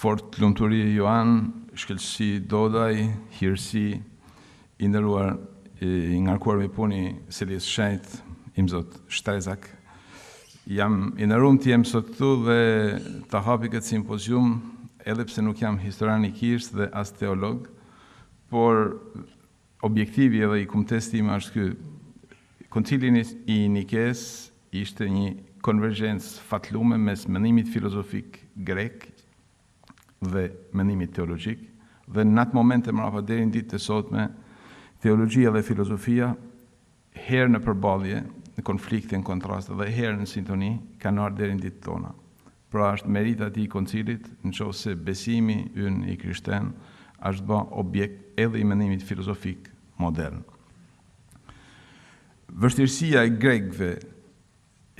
fort lumturi Joan, shkëlqësi Dodaj, hirësi i nderuar i ngarkuar me puni Selis Shajt, im zot Shtrezak. Jam i nderuar të jem sot këtu dhe të hapi këtë simpozium, edhe pse nuk jam historian i Kish dhe as teolog, por objektivi edhe i kumtesti im është ky. Koncili i Nikes ishte një konvergjencë fatlume mes mendimit filozofik grek dhe mendimit teologjik, dhe në atë moment e mrapa deri në ditët e sotme, teologjia dhe filozofia herë në përballje, në konflikte, në kontraste dhe herë në sintoni, kanë ardhur deri në ditët tona. Pra është merita e koncilit, nëse besimi ynë i krishterë është bë objekt edhe i mendimit filozofik modern. Vështirësia e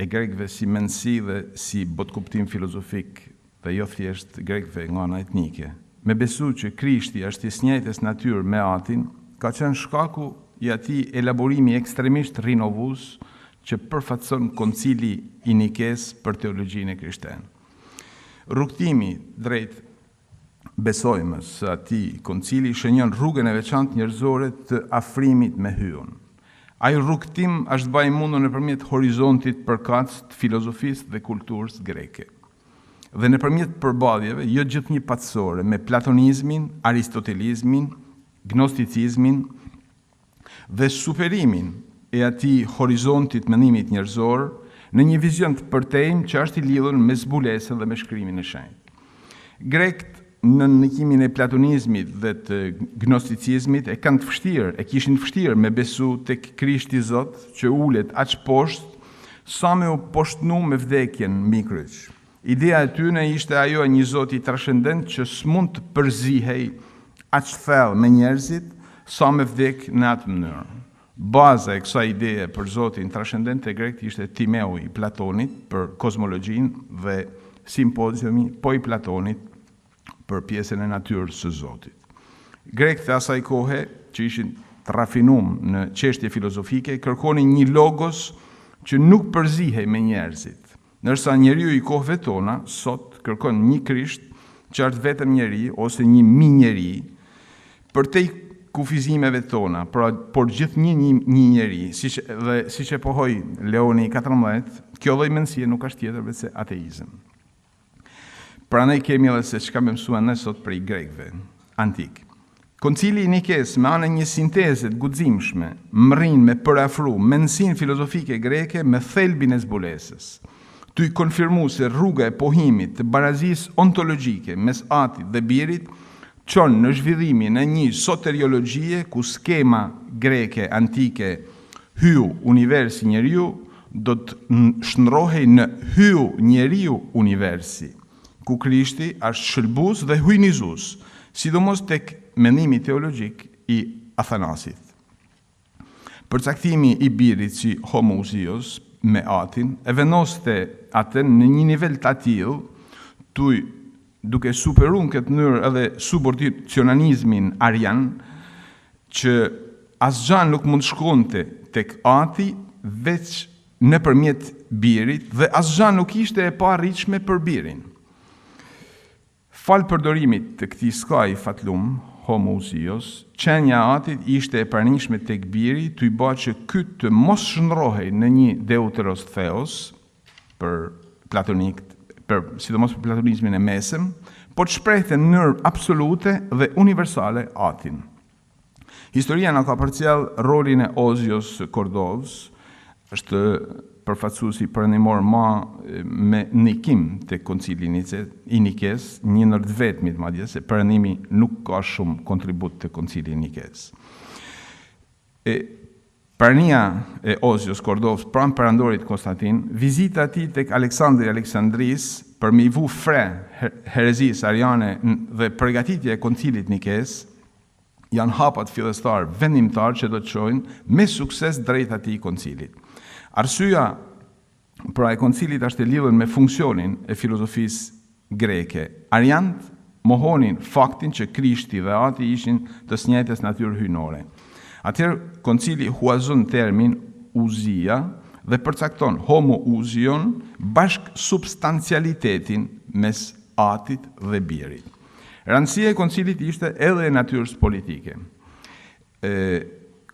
grekëve si mendësi dhe si botkuptim filozofik dhe jo thjesht grekëve nga ana etnike, me besu që Krishti është i njëjtës natyrë me Atin, ka qenë shkaku i atij elaborimi ekstremisht rinovues që përfaqëson koncili i Nikes për teologjinë e krishterë. Rrugtimi drejt besojmës së atij koncili shënjon rrugën e veçantë njerëzore të afrimit me hyun. Ai rrugtim është bërë i mundur nëpërmjet horizontit përkatës të filozofisë dhe kulturës greke. Dhe nëpërmjet përballjeve jo gjithnjë patësore me platonizmin, aristotelizmin, gnosticizmin dhe superimin e atij horizontit mendimit njerëzor në një vizion të përtejmë që është i lidhur me zbulesën dhe me shkrimin e shenjtë. Grekët në ndikimin e platonizmit dhe të gnosticizmit e kishin vështirë me besu tek Krishti Zot që ulet aq poshtë sa me u poshtnu me vdekjen mbi kryq. Ideja e tyre ishte ajo e një Zot i trashëndent që s'mund të përzihej aq thellë me njerëzit sa me vdek në atë mënyrë. Baza e kësaj ideje për Zotin trashëndent e grekët ishte Timeu i Platonit për kozmologjinë dhe simpoziumi po i Platonit për pjesën e natyrës së Zotit. Grekët e asaj kohe, që ishin të rafinuar në çështje filozofike, kërkonin një logos që nuk përzihej me njerëzit, ndërsa njeriu i kohëve tona sot kërkon një Krisht që është vetëm njeri ose një minjeri për te kufizimeve tona, por gjithnjë një njeri, siç e pohoi Leoni XIV, kjo lloj mendësie nuk është tjetër veçse ateizëm. Prandaj kemi edhe se çka më mësuan ne sot prej grekëve antik. Koncili i Nikes me anë një sinteze të guximshme mrrin me përafru mendësinë filozofike greke me thelbin e zbulesës. Tu i konfirmu se rruga e pohimit të barazisë ontologjike mes Atit dhe Birit çon në zhvillimin e një soteriologjie ku skema greke antike hyu universi njeriu do të shndrohej në hyu njeriu universi, ku Krishti është shëlbues dhe hyjnizues, sidomos tek mendimi teologjik i Athanasit. Përcaktimi i Birit si homoousios me Atin e vendoste atë në një nivel të tillë, duke superuar këtë mënyrë edhe subordinacionalizmin arian, që asgjë nuk mund shkonte tek Ati veç nëpërmjet Birit dhe asgjë nuk ishte e paarritshme për Birin. Fal përdorimit të këtij skaj fatlum, homoousios, qenja e Atit ishte e pranishme tek Biri, të i bë që ky të mos shndrohej në një deuteros theos për platonikët, sidomos për platonizmin e mesëm, por të shprehte në mënyrë absolute dhe universale Atin. Historia na ka përcjell rolin e Ozios Kordovës, është përfaqësuesi perëndimor me ndikim te koncili i Nikes, një ndër të vetmit madje, se perëndimi nuk ka shumë kontribut te koncili i Nikes. Prania e Ozios Kordovës pranë perandorit Konstantin, vizita e tij tek Aleksandri Aleksandris për me i vu fre herezisë ariane dhe përgatitja e koncilit Nikes, janë hapat fillestar vendimtar që do të çojnë me sukses drejt atij koncilit. Arsyeja pra e koncilit është e lidhur me funksionin e filozofisë greke. Arianët mohonin faktin që Krishti dhe Ati ishin të njëjtës natyrë hyjnore. Atëherë koncili huazon termin uzia dhe përcakton homo uzion bashk substancialitetin mes Atit dhe Birit. Rëndësia e koncilit ishte edhe e natyrës politike.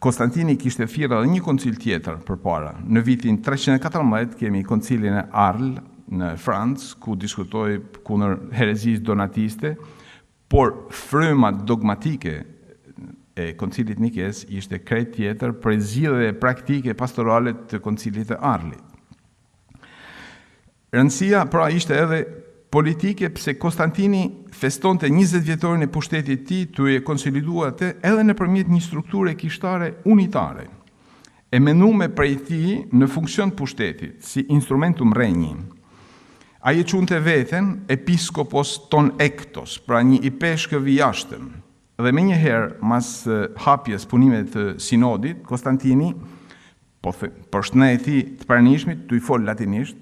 Konstantini kishte thirrur edhe një koncil tjetër përpara. Në vitin 314 kemi koncilin e Arles në Francë, ku diskutoi kundër herezisë donatiste, por fryma dogmatike e koncilit Nikes ishte krejt tjetër për zgjidhje praktike pastorale të koncilit të Arlit. Rëndësia pra ishte edhe politike, pse Konstantini festonte 20 vjetorin e pushtetit tij, tu e konsoliduar atë edhe nëpërmjet një strukture kishtare unitare, e menuar prej tij në funksion pushtetit, si instrumentum regni. Ai e çunte veten episkopos ton ektos, pra një i peshkëve jashtëm. Dhe me njëherë, mas hapjes punimeve të sinodit, Konstantini, përshëndeti të pranishmit, tu i fol latinisht,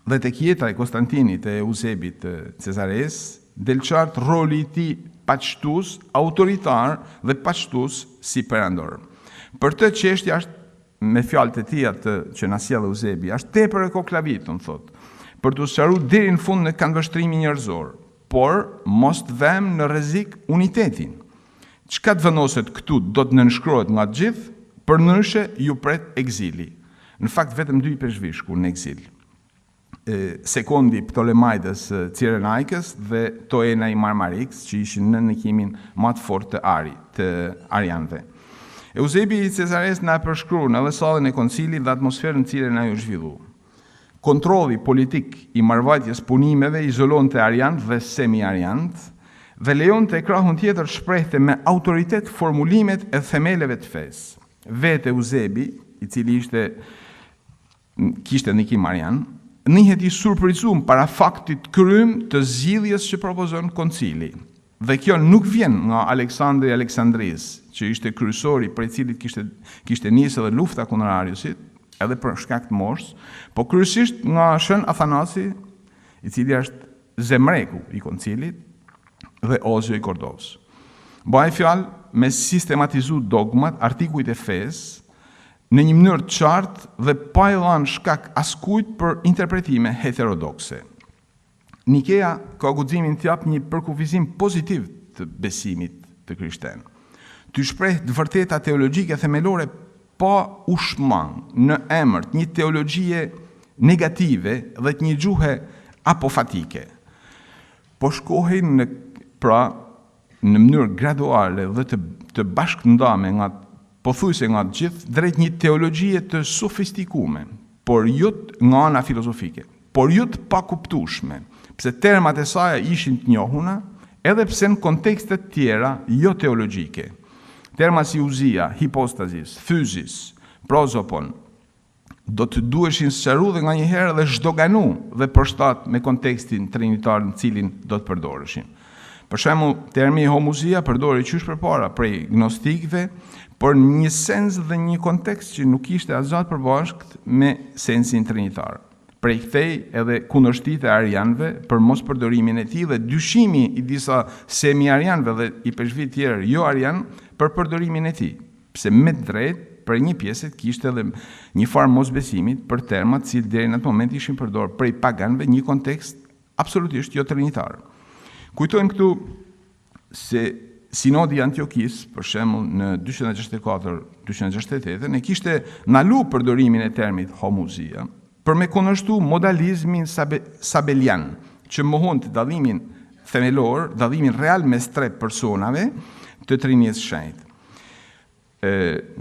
dhe tek jeta e Konstantinit e Eusebit të Cezares, del qartë roli i tij paqëtues, autoritar dhe paqëtues si perandor. Për të çështja është, me fjalët e tija që na sjell Eusebi, është tepër e koklavitun, thotë, për të sqaruar deri në fund në kanvështrimin njerëzor, por mos të vëmë në rrezik unitetin. Çka të vendoset këtu do të nënshkrohet nga të gjithë, përndryshe ju pret ekzili. Në fakt vetëm 2 peshvishku në ekzil. Sekondi Ptolemaides Cyrenaikës dhe Toena i Marmarikës, që ishin në ndëkimin më të fortë të arianëve. Eusebi i Cezares na përshkruan edhe sallën e koncilit dhe atmosferën në cilën ai u zhvillua. Kontrolli politik i marrëvajtjes punimeve izolonte arianët dhe semi-arianët dhe lejonte krahun tjetër shprehte me autoritet formulimet e themeleve të fesë. Vetë Eusebi, i cili kishte ndikim arian, nihet i surprizuar para faktit krym të zgjidhjes që propozon koncili. Dhe kjo nuk vjen nga Aleksandri Aleksandris, që ishte kryesori prej cilit kishte nisë edhe lufta kundër Ariusit, edhe për shkak të moshës, po kryesisht nga Shën Athanasi, i cili është zemreku i koncilit, dhe Ozio i Kordovës. Bëhet fjalë me sistematizu dogmat, artikujt e fesë, në një mënyrë të qartë dhe pa i dhënë shkak askujt për interpretime heterodokse. Nikea ka guximin të jap një përkufizim pozitiv të besimit të krishterë. Të shpreh të vërteta teologjike themelore pa u shmang në emër të një teologjie negative dhe të një gjuhe apofatike. Po shkohin në mënyrë graduale dhe të bashkëndame pothuajse nga të gjithë drejt një teologjie të sofistikume, por jo nga ana filozofike, por jo të pakuptueshme, pse termat e saj ishin të njohuna, edhe pse në kontekste të tjera jo teologjike. Terma si uzia, hipostasis, fyzis, prozopon, do të duheshin sqaruar dhe nga njëherë dhe zhdoganu dhe përshtat me kontekstin trinitar në cilin do të përdoreshin. Për shembull, termi homozia përdori qysh përpara prej gnostikëve, por një sens dhe një kontekst që nuk ishte azat përbashkët me sensin trinitar. Prej kthej edhe kundërshtit e arianëve për mos përdorimin e tij dhe dyshimi i disa semi-arianëve dhe i peshvit tjerë jo arian për përdorimin e tij, pse me drejt për një pjesë kishte edhe një farë mosbesimit për termat që deri në atë moment ishin përdorur prej paganëve një kontekst absolutisht jo trinitar. Kujtojmë këtu se Sinodi i Antiokhis, për shembull në 264-268, ne kishte ndalu përdorimin e termit homozia për me kundërshtu modalizmin sabelian, që mohonte dallimin themelor, dallimin real mes 3 personave të Trinisë Shenjtë.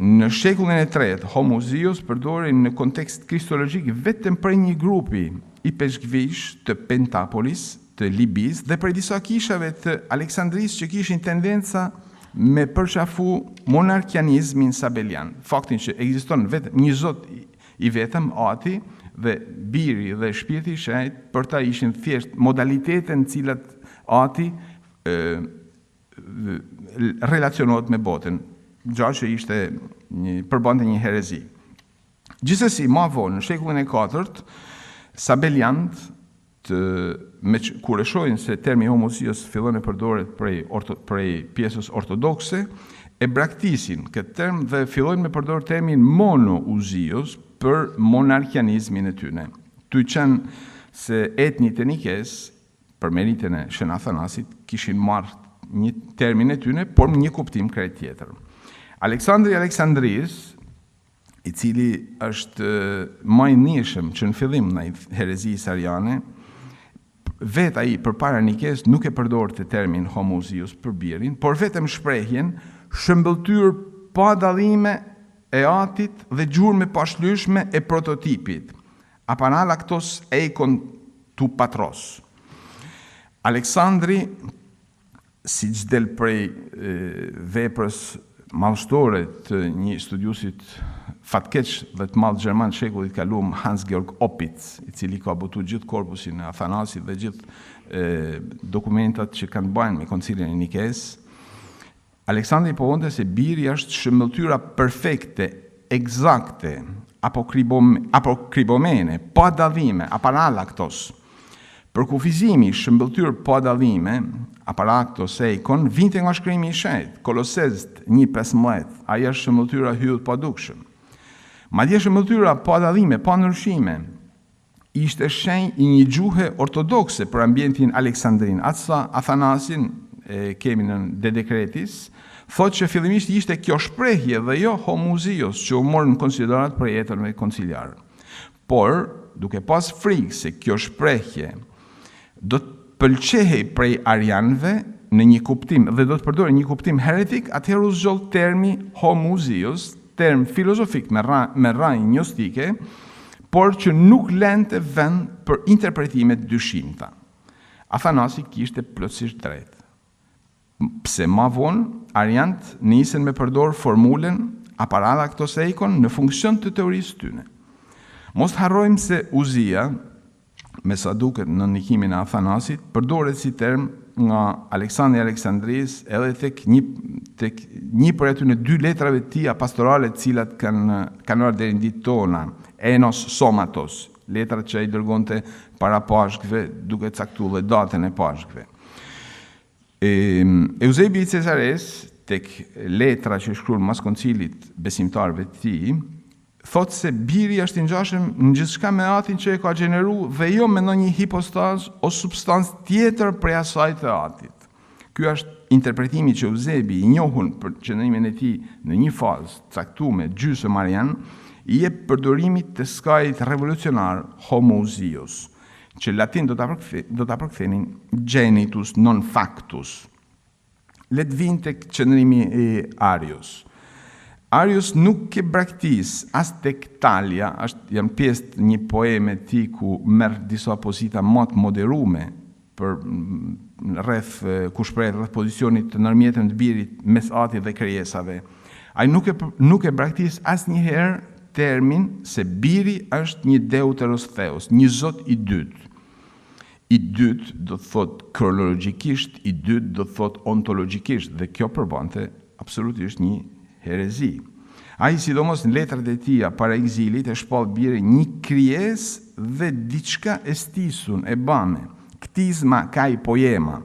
Në shekullin e 3, homozios përdorin në kontekst kristologjik vetëm për një grupi i peshkvish të Pentapolis, të Libis dhe për disa kishave të Aleksandris që kishin tendenca me përqafu monarkianizmin sabelian. Faktin që ekziston vetëm një zot i vetëm, Ati, dhe biri dhe shpirti i shenjtë, për ta ishin thjesht modalitete në cilat Ati relacionohet me botën, gjallë që ishte përbante një herezi. Gjithsesi, ma vonë, në shekullin e 4, sabeliant kur e shohin se termi homozios fillon e përdoret prej pjesës ortodokse, e braktisin këtë term dhe fillojnë me përdorë termin monouzios për monarkianizmin e tyne. Tu qenë se etnit e Nikes për meritën e Shën Athanasit, kishin marrë një termin e tyne, por me një kuptim krejt tjetër. Aleksandri Aleksandris, i cili është më i njëshëm që në fillim në herezisë ariane, vetë ai përpara Nikes nuk e përdor të termin homozius për birin, por vetëm shprehjen shëmbëltyr pa dallime e atit dhe gjurmë pashlyeshme e prototipit, apanalaktos eikon tu patros. Aleksandri, si del prej veprës madhështore të një studiusit fatkeq dhe të madh gjerman shekullit kaluam, Hans-Georg Opitz, i cili ka botuar gjithë korpusin e Athanasit dhe gjithë dokumentat që kanë bërë me koncilin e Nikes. Aleksandri po vonte se biri është shëmbëltyra perfekte, eksakte, apokribomene, pa dallime, apanalaktos. Për kufizimi shëmbëltyr pa dallime, aparaktos eikon, vinte nga shkrimi i shenjtë, Kolosezët 1:15, ajo është shëmbëltyra hyllt pa dukshëm. Madje shëmbëltyra pa dallime, pa ndryshime, ishte shenjë i një gjuhe ortodokse për ambientin aleksandrin. Atsa Athanasin, kemi në De Decretis, thotë që fillimisht ishte kjo shprehje dhe jo homozios që u morën në konsiderat për jetën konciliare. Por, duke pas frikë se kjo shprehje do të pëlqehej prej arianëve në një kuptim dhe do të përdorë një kuptim heretik, atëherë u zgjoll termi homozios, term filozofik me rrajë gnostike, por që nuk lente vend për interpretimet dyshimta. Athanasi kishte plotësisht drejt. Pse ma vonë, ariant nisën me përdor formulen aparalaktos eikon në funksion të teorisë tyne. Mos harrojmë se Uzia, me sa duket në ndikimin e Athanasit, përdoret si term nga Aleksandri Aleksandris edhe tek një për aty në 2 letrave të tija pastorale të cilat kanë ardhur deri në ditët tona, Enos Somatos, letrat që ai dërgonte para pashkëve, duke caktuar datën e pashkëve. Eusebi i Cesares, tek letra që shkruan mas koncilit besimtarëve të tij, thotë se biri është i ngjashëm në gjithçka me atin që e ka gjeneru dhe jo me ndonjë hipostaz o substancë tjetër prej asaj të atit. Ky është interpretimi që Eusebi, i njohur për qëndrimin e tij në një fazë caktuar gjysmë arian, i jep përdorimit të skajit revolucionar homozios, që latin do ta përkthenin genitus non factus. Let vinë tek qëndrimi i Arius. Arius nuk e braktis as tek Talia, janë pjesë një poeme ti ku merr disa pozita më të moderume për ku shpreh rreth pozicionit të ndërmjetëm të birit mes atit dhe krijesave. Ai nuk e braktis asnjëherë termin se biri është një deuteros theos, një zot i dytë. I dytë do të thot kronologjikisht, i dytë do të thot ontologjikisht, dhe kjo përbante absolutisht një herezi. Ai sidomos në letrat e tija para egzilit e shpall birin një krijesë dhe diçka estisun e bame, ktizma kai poema.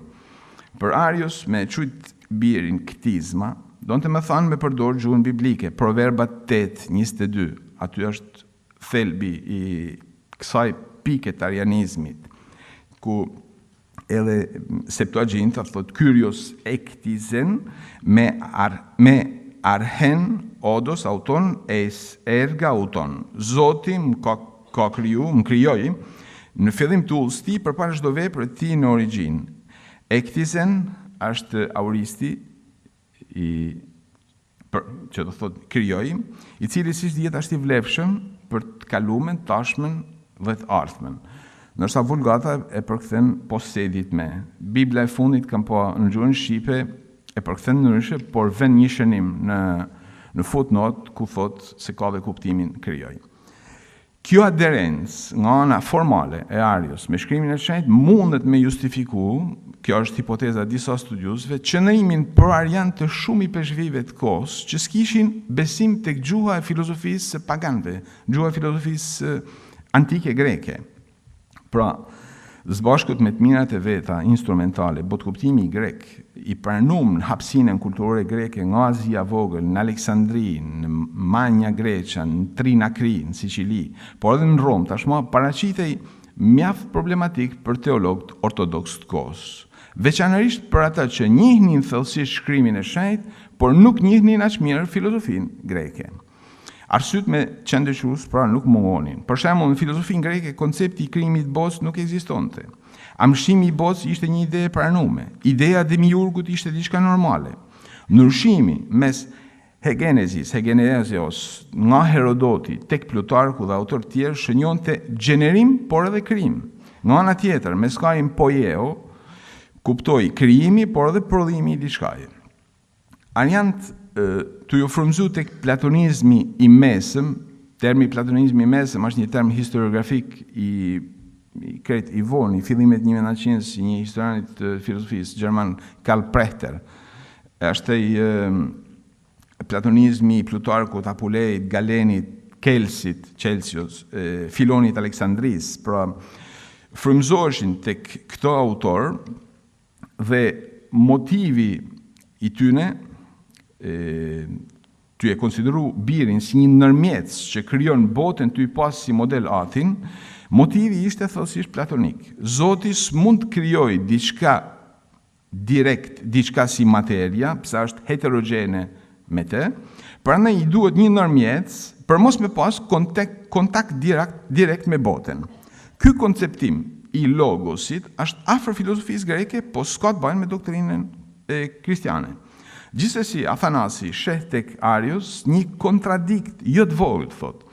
Për Arius me çujt birin ktizma, donte më thënë me përdor gjuhën biblike, Proverbat 8:22. Aty është thelbi i kësaj pike të arianizmit, ku edhe Septuaginta thot Kyrios ektizen me arhen odos auton es erga auton. Zoti më krijoi në fillim të ullës ti përpara çdo vepre ti në origjinë. Ektizen është auristi që do thot krijoi, i cili si dihet është i vlefshëm për të kalumen, tashmen dhe të ardhmen. Nërsa Vulgata e përkthen posedit me. Bibla e fundit kam po në gjuhën shqipe e përkthen ndryshe, por vën një shënim në footnote ku thot se ka dhe kuptimin krijoi. Kjo aderencë nga ana formale e Arius me shkrimin e shenjtë mundet me justifiku, kjo është hipoteza disa studiusve, qëndrimin për arian të shumë i peshvive të kohës që s'kishin besim tek gjuha e filozofisë paganëve, gjuha e filozofisë antike greke. Pra, zbashkët me të mirat e veta instrumentale, botkuptimi grek i pranum në hapësinën kulturore greke nga Azia Vogël, në Aleksandri, në Manja Greqa, në Trinakri, në Sicili, por edhe në Rom, tashmë paraqitej mjaft problematik për teologët ortodoks të kohës, veçanërisht për ata që njihnin thellësisht shkrimin e shenjtë, por nuk njihnin aq mirë filozofinë greke. Arsyet me qëndrues pra nuk mungonin. Për shembull, në filozofinë greke koncepti i krijimit të botës nuk ekzistonte. Amshimi i botës ishte një ide e pranuar. Ideja e demiurgut ishte diçka normale. Ndryshimi mes Hegenezios nga Herodoti tek Plutarku dhe autor tjerë shënjonte gjenerim por edhe krijim. Nga ana tjetër, me skajin poieo kuptoi krijimi por edhe prodhimi i diçkaje. Ariant të ju frymëzu tek platonizmi i mesëm, termi platonizmi i mesëm është një term historiografik i Kret Ivon, i fillimit 1900 si një historianit të filozofisë gjerman Karl Prechter. Është platonizmi i Plutarkut, Apuleit, Galenit, Kelsit, Celsius, Filonit Aleksandris, pra frymëzoheshin tek këto autor dhe motivi i tyne ty e konsideru birin si një nërmjetës që krijon botën ty pas si model atin, motivi ishte thellësisht platonik. Zoti s'mund të krijojë diçka direkt, diçka si materia, pse është heterogjene me të, prandaj i duhet një nërmjetës për mos me pas kontakt direkt me botën. Ky konceptim i logosit është afër filozofisë greke, po s'ka të bëjë me doktrinën kristiane. Gjithsesi, Athanasi sheh tek Arius një kontradikt jo të vogël, thot.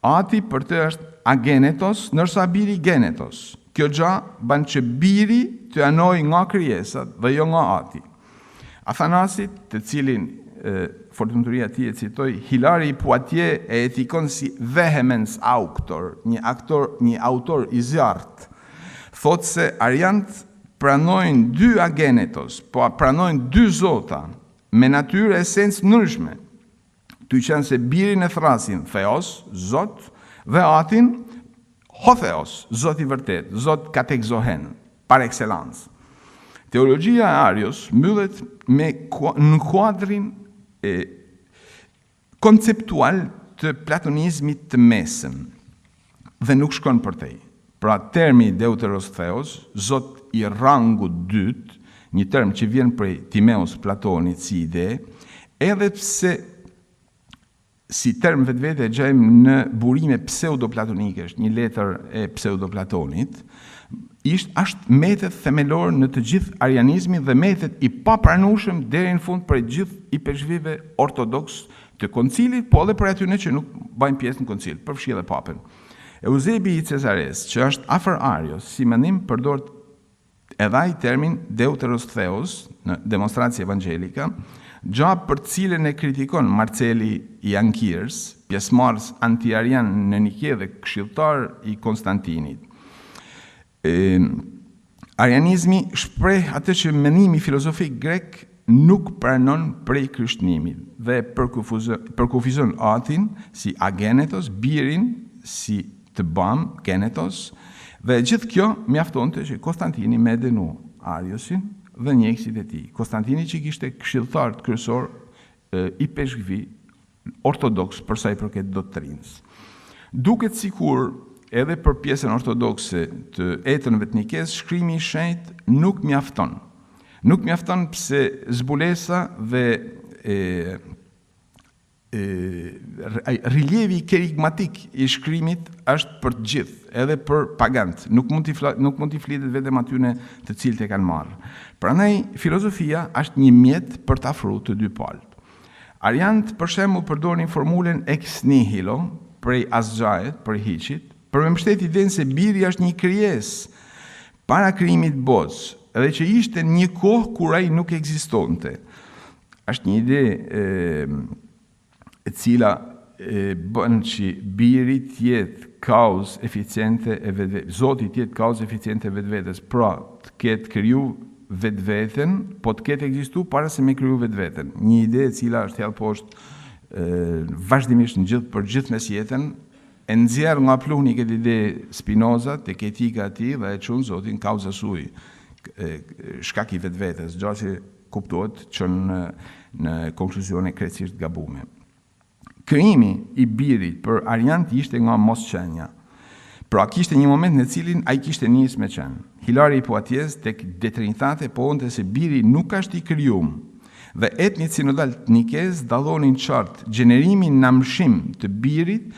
Ati për të është agenetos, ndërsa biri genetos. Kjo gjë bën që biri të anojë nga krijesat dhe jo nga ati. Athanasit, të cilin fortunaturia ti e citoj, Hilari i Poitiers e etikon si vehemens auctor, një autor i zjarrt. Thot se ariant pranojnë dy agenetos, po pranojnë dy zota, me natyrë esencë ndryshme. Ty qenë se birin e thrasin Theos, Zot, dhe atin Hotheos, Zot i vërtet, Zot katekzohen, par excellence. Teologjia e Arios mbyllet në kuadrin konceptual të platonizmit të mesëm dhe nuk shkon përtej. Pra termi Deuteros Theos, Zot i rangu dytë, një term që vjen prej Timeus Platonit si ide, edhe pse si term vetvete e gjejmë në burime pseudoplatonike, është një letër e pseudoplatonit, është metet themelor në të gjithë arianizmin dhe metet i papranueshëm deri në fund për gjithë i peshqvive ortodoks të koncilit, po edhe për atyre që nuk bajnë pjesë në koncil, përfshi edhe papën. Eusebi i Cesares, që është afër Arios, si mendim përdor edhe ai termin Deuteros Theos në demonstracie evangelika, gjë për të cilën e kritikon Marceli i Ankirs, pjesëmarrës anti-arian në Nike dhe këshilltar i Konstantinit. Arianizmi shpreh atë që mendimi filozofik grek nuk pranon prej krishtinimit dhe përkufizon atin si agenetos, birin si të bam, genetos, dhe gjithë kjo mjaftonte që Konstantini me denu Ariosin dhe njekësit e tij. Konstantini që kishte këshilltar kryesor i peshqvi ortodoks për sa i përket doktrinës. Duket sikur edhe për pjesën ortodokse të etënëve të Nikes, shkrimi i shenjtë nuk mjafton. Nuk mjafton pse zbulesa dhe rilievi kerigmatik i shkrimit është për të gjithë, edhe për pagant. Nuk mund t'i flitet vetëm atyre të cilët e kanë marrë. Prandaj filozofia është një mjet për të afruar të dy palët. Ariant për shembull përdorin formulën ex nihilo prej asgjëjet, prej hiçit, për me mbështet idenë se biri është një krijesë para krijimit të botës, edhe që ishte një kohë kur ai nuk ekzistonte. Është një ide e cila bën që biri të jetë kauzë eficiente e vetvetes, Zoti të jetë kauzë eficiente e vetvetes, pra të ketë kriju vetveten, po të ketë ekzistuar para se me kriju vetveten. Një ide e cila është thellë poshtë vazhdimisht për gjithë mesjetën, e nxjerr nga pluni këtë ide Spinoza tek etika e tij dhe e çon Zotin kauza sui, shkak i vetvetes, gjë që kuptohet që në konkluzione krejtësisht gabume. Krijimi i birit për ariant ishte nga mosqenia. Pra kishte një moment në cilin ai kishte nis me qenë. Hilari i Poitiers tek De Trinitate pohonte se biri nuk është i krijuar. Dhe etnit sinodal të Nikez dallonin qartë gjenerimin në mshim të birit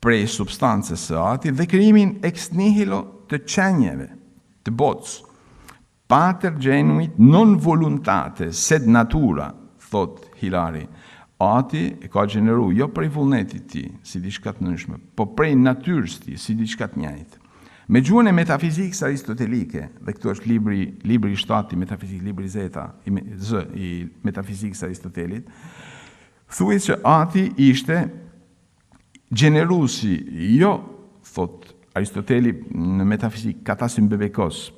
prej substancës së Atit dhe krijimin ex nihilo të qenjeve, të botës. Pater genuit non voluntate, sed natura, thot Hilari. Ati e ka gjeneru jo prej vullnetit ti, si diçka të ndryshme, po prej natyrës ti, si diçka të njëjtë. Me gjuhën e metafizikës aristotelike, dhe këtu është libri 7 i metafizikë, libri Z i metafizikës Aristotelit, thuhet që Ati ishte gjenerusi, jo, thot Aristoteli në metafizikë katasim bebekos,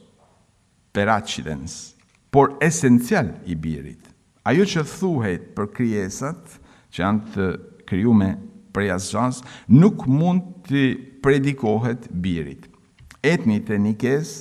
per accidens, por esencial i birit. Ajo që thuhet për krijesat që janë të krijuar prej asgjës, nuk mund të predikohet birit. Etnit e Nikez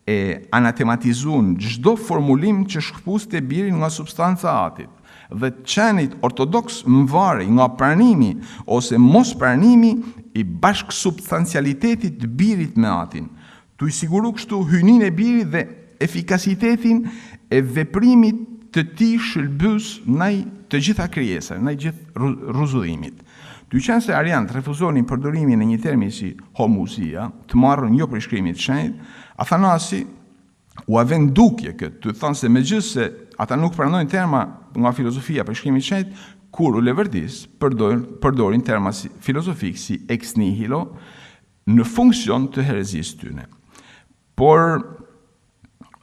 e anatematizuan çdo formulim që shkëpuste birin nga substanca e Atit. Dhe qenit ortodoks mvarri nga pranimi ose mos pranimi i bashkësubstancialitetit të birit me Atin. Tu i siguru kështu hyjnin e birit dhe efikasitetin e veprimit të ti shëlbys ndaj të gjitha krijesave, ndaj gjithë rruzullimit. Ty qenë se arianët refuzonin përdorimin e një termi si homusia, të marrën jo për shkrimit shenjtë, Athanasi u avën dukje këtë, të thonë se megjithëse se ata nuk pranojnë terma nga filozofia për shkrimit shenjtë, kur u levërdis përdorin terma filozofik si ex nihilo në funksion të herezisë tyne. Por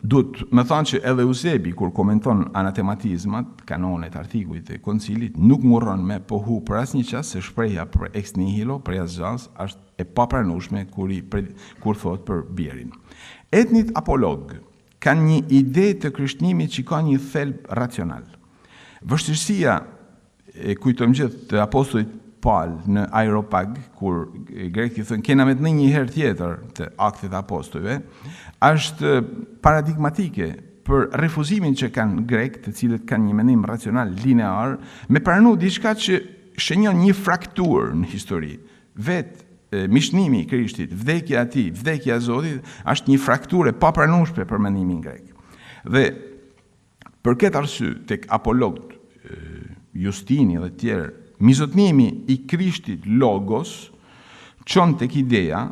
duhet me thonë që edhe Eusebi, kur komenton anatematizmat, kanonet, artikujt e koncilit, nuk murron me pohu për asnjë qas se shprehja për ex nihilo, për asgjës, është e papranueshme kur thot për birin. Etnit apolog kanë një ide të krishtinimit që ka një thelb racional. Vështirësia e kujtojmë gjithë të apostullit Paul në Areopag, kur grekët thënë kena me të një herë tjetër të aktit apostujve, është paradigmatike për refuzimin që kanë grekët, të cilët kanë një mendim racional linear, me pranu diçka që shënjon një frakturë në histori. Vetë mishnimi i Krishtit, vdekja e tij, vdekja e Zotit, është një frakturë pa pranueshme për mendimin grek. Dhe për këtë arsye tek apologët Justini dhe tjerë, mizotnimi i Krishtit logos çon tek ideja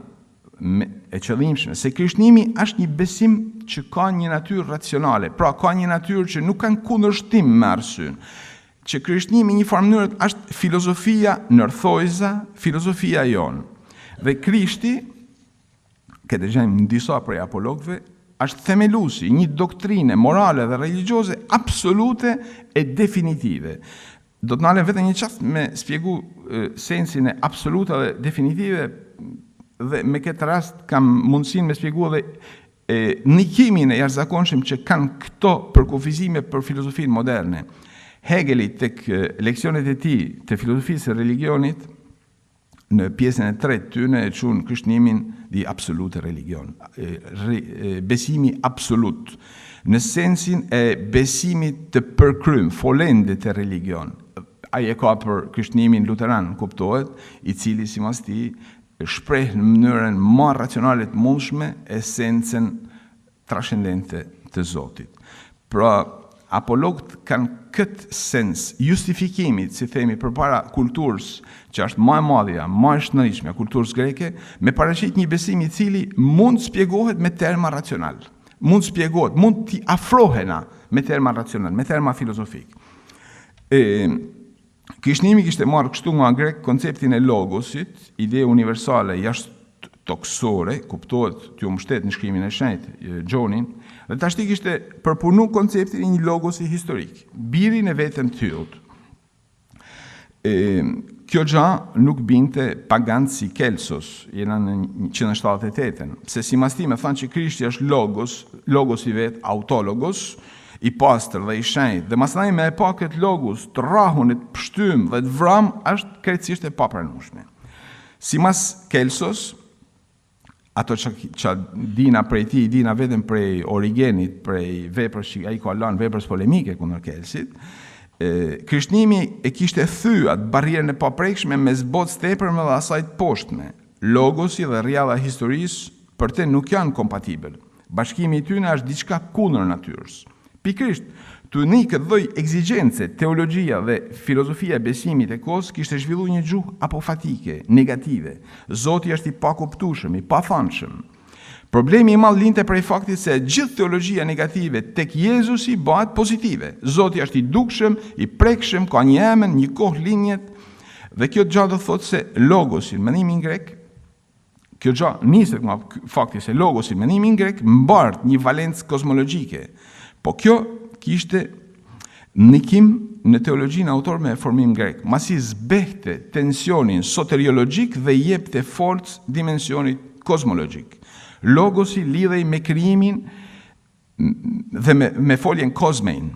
e qëllimshme se krishtinimi është një besim që ka një natyrë racionale, pra ka një natyrë që nuk kanë kundërshtim me arsyen. Që krishtinimi një farë mënyrë është filozofia nërthojza, filozofia jonë. Dhe Krishti, këtë gjejmë në disa prej apologëve, është themeluesi një doktrine morale dhe religjioze absolute e definitive. Do të nalem vetëm një çast me spjegu sensin e absoluta dhe definitive, dhe me këtë rast kam mundësinë me spjegu edhe ndikimin e jashtëzakonshëm që kanë këto përkufizime për filozofinë moderne. Hegeli tek leksionet e tij të filozofisë së religionit në pjesën e tretë tyne e quajnë krishtlindjen di absolute religion, besimi absolut, në sensin e besimit të përkrym, folende të religion. Ai e ka për krishtlindjen luteran, kuptohet, i cili sipas tij shpreh në mënyrën më racionale të mundshme esencën trascendente të Zotit. Pra, apologët kanë këtë sens justifikimit, si themi, përpara kulturës që është më e madhja, më e shëndetshme, kulturës greke, me paraqit një besim i cili mund spjegohet me terma racional. Mund spjegohet, mund t'i afrohena me terma racional, me terma filozofik. Krishtimi kishte marrë kështu nga grek konceptin e logosit, ide universale jashtë toksore, kuptohet t'ju mbështet në shkrimin e shenjtë Gjonin, dhe tashti kishte përpunu konceptin e një logosi historik, birin e vetëm t'hyut. Kjo gjë nuk binte pagant si Kelsos, jena në 178-ën, se sipas tij me thënë që Krishti është logos i vet, autologos, i pastër dhe i shenjtë, dhe masnai me e pa këtë logos të rrahun, të pshtym dhe të vram, është krejtësisht e papranueshme. Sipas Kelsos, ato që dina prej ti, dina vetëm prej Origenit, prej veprës që ai ka lënë, veprës polemike kundër Kelsit, Krishtimi e kishte thy atë barrierën e paprekshme mes botës tepërme dhe asaj të poshtme. Logosi dhe rrjalla e historisë për te nuk janë kompatibël. Bashkimi i tyre është diçka kundër natyrës. Pikërisht, të një këtë lloj eksigjence, teologjia dhe filozofia e besimit e kohës kishte zhvilluar një gjuhë apofatike, negative. Zoti është i pakuptueshëm, i pafanshëm. Problemi i madh linte prej faktit se gjithë teologjia negative tek Jezusi bëhet pozitive. Zoti është i dukshëm, i prekshëm, ka një emër, një kohë linjet, dhe kjo gjë do thotë se logosi, mendimin grek, kjo gjë niset nga fakti se logosi, mendimin grek, mbart një valencë kozmologjike. Po kjo kishte ndikim në teologjinë autorme e formim grek, masi zbehte tensionin soteriologjik dhe jepte forcë dimensionit kozmologjik. Logosi lidhej me krijimin dhe me foljen kozmein,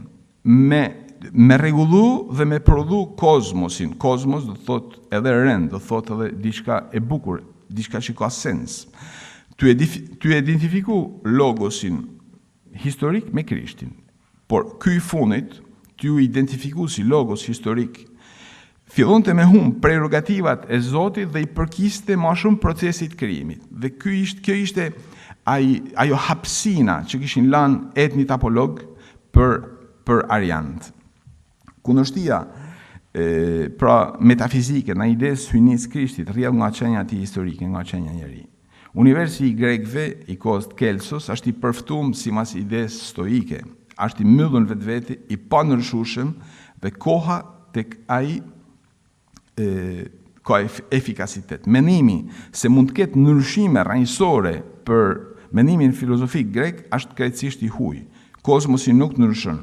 me rregullu dhe me prodhu kozmosin. Kozmos do thot edhe rend, do thot edhe diçka e bukur, diçka që ka sens. Ty identifiku logosin historik me Krishtin, por ky i fundit, ty identifiku si logos historik, fillonte me prerogativat e Zotit dhe i përkiste ma shumë procesit krijimit. Dhe kjo ishte ajo hapësina që kishin lanë etnit apolog për ariant. Kundërshtia pra metafizike në ides hynis Krishtit rrjedh nga qenja ati historike, nga qenja njeri. Universi i grekëve i kohës të Kelsos është i përftuar sipas ides stoike, është i mbyllur vetvete, i panërshueshëm dhe koha tek ai ka efikasitet. Mendimi se mund të ketë ndryshime rrënjësore për mendimin filozofik grek është krejtësisht i huaj. Kozmosi nuk ndryshon.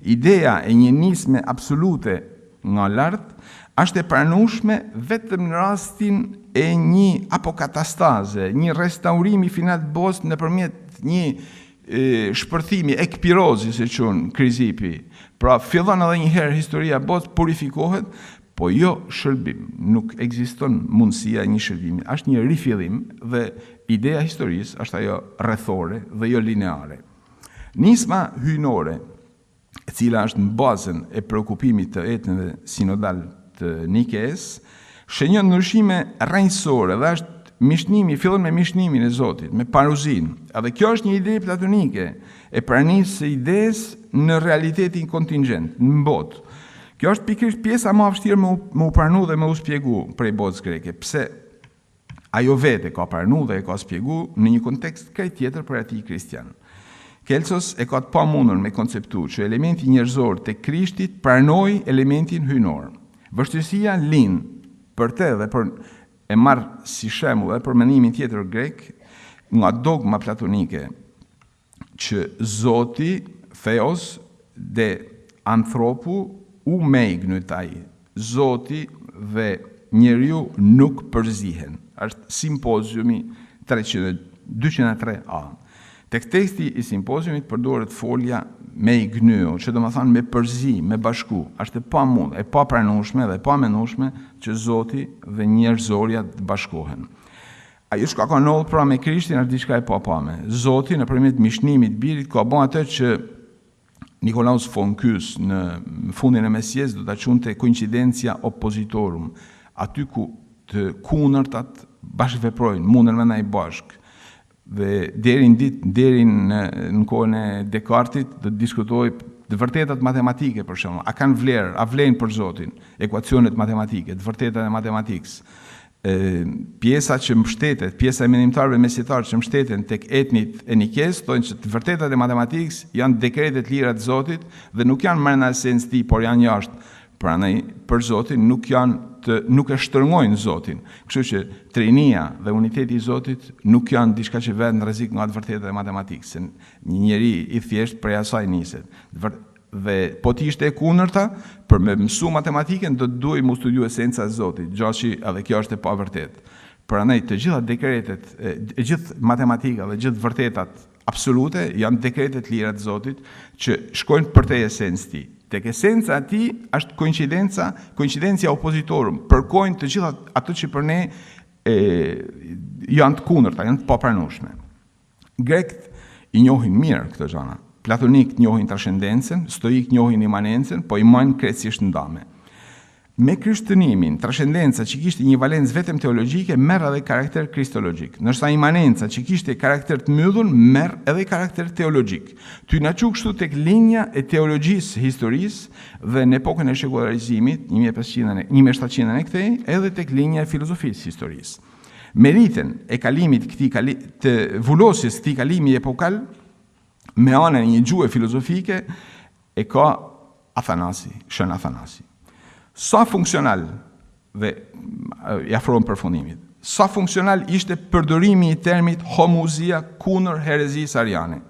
Ideja e një nisme absolute nga lart është e pranueshme vetëm në rastin e një apokatastaze, një restaurimi final të botës nëpërmjet një shpërthimi ekpirozi se quhen Krizipi. Pra fillon edhe një herë historia e botës, purifikohet, po jo shërbim, nuk ekziston mundësia një shërbimi, është një rifillim dhe ideja historisë është ajo rrethore dhe jo lineare. Nisma hyjnore, e cila është në bazën e preokupimit të etnëve sinodal të Nikes, shënjon ndryshime rrënjësore dhe është fillon me mishnimin e Zotit, me paruzin. Edhe kjo është një ide platonike e pranisë së idesë në realitetin kontingjent, në botë. Kjo është pikërisht pjesa më e vështirë me u pranu dhe me u spjegu prej botës greke, pse ajo vete ka pranu dhe e ka spjegu në një kontekst krejt tjetër për atij kristian. Kelsos e ka të pamundur me konceptu që elementi njerëzor te Krishtit pranoi elementin hyjnor. Vështirësia lind për të dhe për e marr si shembull edhe për mendimin tjetër grek nga dogma platonike që Zoti, Theos dhe anthropu u meignutaj, Zoti dhe njeriu nuk përzihen. Është simpoziumi 203a. Tek teksti i simpoziumit përdoret folja meignu, që do të thonë me përzi, me bashku. Është e papranueshme dhe e pamendueshme që Zoti dhe njerëzoria të bashkohen. Ajo që ka ndodhur pra me Krishtin është diçka e papame. Zoti nëpërmjet mishnimit të birit ka bën atë që Nikolaus von Kues në fundin e Mesjes do ta quante koincidencia oppositorum, aty ku të kundërtat bashkëveprojnë, munden me ndaj bashk. Dhe deri në kohën e Descartit do të diskutojë të vërtetat matematike për shembull, a kanë vlerë, a vlen për Zotin, ekuacionet matematike, të vërtetat e matematikës. Pjesa që mbështetet, pjesa e mendimtarëve mesjetar që mbështeten tek etnit e Nikes, thonë që të vërtetat e matematikës janë dekretet lira të Zotit dhe nuk janë marrë esencë ti, por janë jashtë. Prandaj për Zotin nuk e shtrëngojnë Zotin. Kështu që trinia dhe uniteti i Zotit nuk janë diçka që vjen në rrezik nga të vërtetat e matematikës. Një njeri i thjesht prej asaj niset. Dhe po ti ishte e kundërta, për me mësu matematikën do të duhej mu studiu esenca e Zotit, gjaçi edhe kjo është e pavërtet. Prandaj të gjitha dekretet, e gjithë matematika dhe gjithë vërtetat absolute janë dekretet lira të Zotit që shkojnë për te esencë ti. Tek esenca e tij është koincidencia oppositorum, përkojnë të gjitha ato që për ne janë të kundërta, janë të papranueshme. Grekët i njohin mirë këto gjëra. Platonik njohin transcendencën, stoik njohin imanencën, po i majnë krejtësisht ndame. Me krishterënimin, trascendenca që kishte një valencë vetëm teologjike, merr edhe karakter kristologjik. Ndërsa imanenca që kishte karakter të mbyllur, merr edhe karakter teologjik. Ty na çu kështu tek linja e teologjisë historisë dhe në epokën e sekularizimit, 1700-ën e kthej, edhe tek linja e filozofisë historisë. Meritën e kalimit të vulosjes këtij kalimi epokal me anën e një gjuhë filozofike e ka Shën Athanasi. Sa funksional, dhe i afrohem përfundimit, sa funksional ishte përdorimi i termit homouzia kundër herezisë ariane.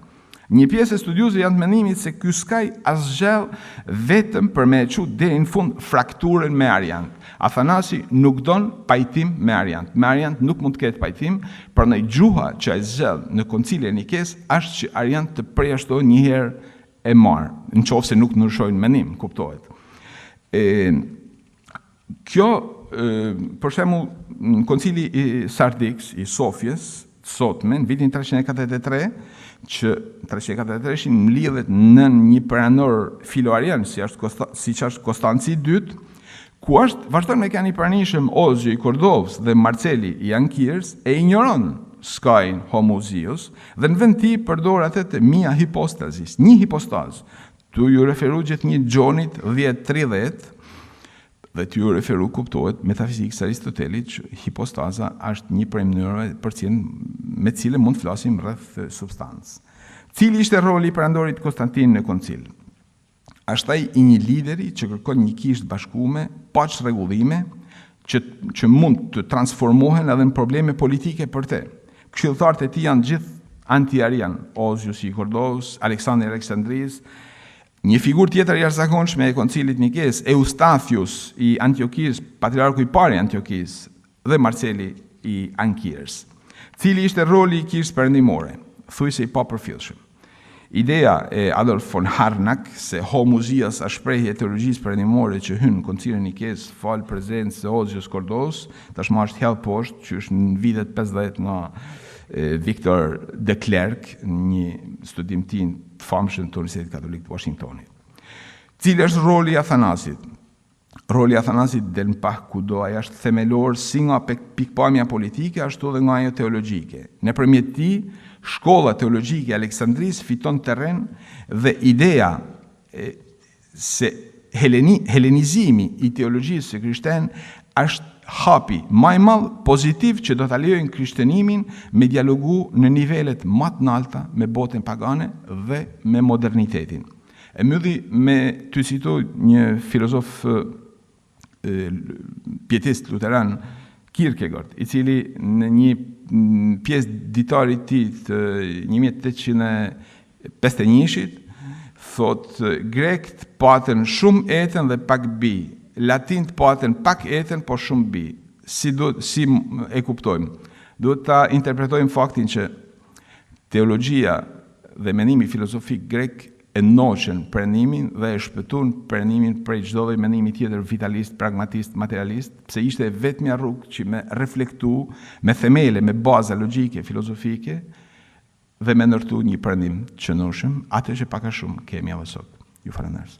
Një pjesë e studiuesve janë të mendimit se ky skaj asgjell vetëm për me e çut deri në fund frakturën me ariant. Athanasi nuk don pajtim me ariant. Me ariant nuk mund të ketë pajtim, prandaj gjuha që ai zgjell në koncilin e Nikesë është që ariant të përjashtojnë një herë e marë, nëse nuk ndryshojnë mendim, kuptohet. Kjo, për shembull, në koncili i Sardiks, i Sofjes, sotme, në vitin 343, që 343 ishin mlidhet në një peranor filoarian, siç është Konstanci II, ku vazhdon me kanë i pranishëm Ozgji i Kordovës dhe Marceli i Ankirës, e ignoron skajin homouzios dhe në vend ti përdor atë të mia hipostazis, një hipostaz. Tu ju referu gjithnjë Gjonit 10:30 dhe tu ju referu kuptohet metafizikës Aristotelit që hipostaza është një prej mënyrave me cilën mund të flasim rreth substancë. Cili ishte roli i perandorit Konstantin në koncil? Është ai i një lideri që kërkon një kishë bashkume, pa çrregullime, që mund të transformohen edhe në probleme politike për te. Këshilltarët e tij janë gjithë anti-arian, Ozgji i Kordovës, Aleksandri i Aleksandrisë, një figurë tjetër e jashtëzakonshme e koncilit Nikesë, Eustathius i Antiokios, patriarku i parë i Antiokios, dhe Marceli i Ankirës. Cili ishte roli i kishës perëndimore? Thuajse i papërfillshëm. Ideja e Adolf von Harnack se homozias është shprehje e teologjisë perëndimore që hyn në koncilin e Nikesë fal prezencë së Ozgjit Kordovës, tashmë është hedhur poshtë, që është në vitet 50 nga Victor de Klerk, një studimtin të famshëm të Universitetit Katolik të Washingtonit. Cili është roli i Athanasit? Roli i Athanasit del pak kudo, ai është themelor si nga pikpamja politike, ashtu edhe nga ajo teologjike. Nëpërmjet tij, shkolla teologjike e Aleksandrisë fiton terren dhe ideja se helenizimi i teologjisë së krishterë është hapi më i madh pozitiv që do ta lejojnë krishterënimin me dialogu në nivelet më të larta me botën pagane dhe me modernitetin. E mbylli me të citoj një filozof pietist luteran, Kierkegaard, i cili në një pjesë ditarit të tij të 1851-shit thot grekt patën shumë etën dhe pak bi, latint patën pak etën po shumë bi. Si e kuptojmë? Duhet ta interpretojmë faktin që teologjia dhe mendimi filozofik grek e noqën perëndimin dhe e shpëtuan perëndimin prej çdo lloji mendimi tjetër vitalist, pragmatist, materialist, pse ishte vetmja rrugë që me reflektu me themele, me baza logjike, filozofike dhe me ndërtu një perëndim të qëndrueshëm, atë që pak a shumë kemi edhe sot. Ju falenderoj.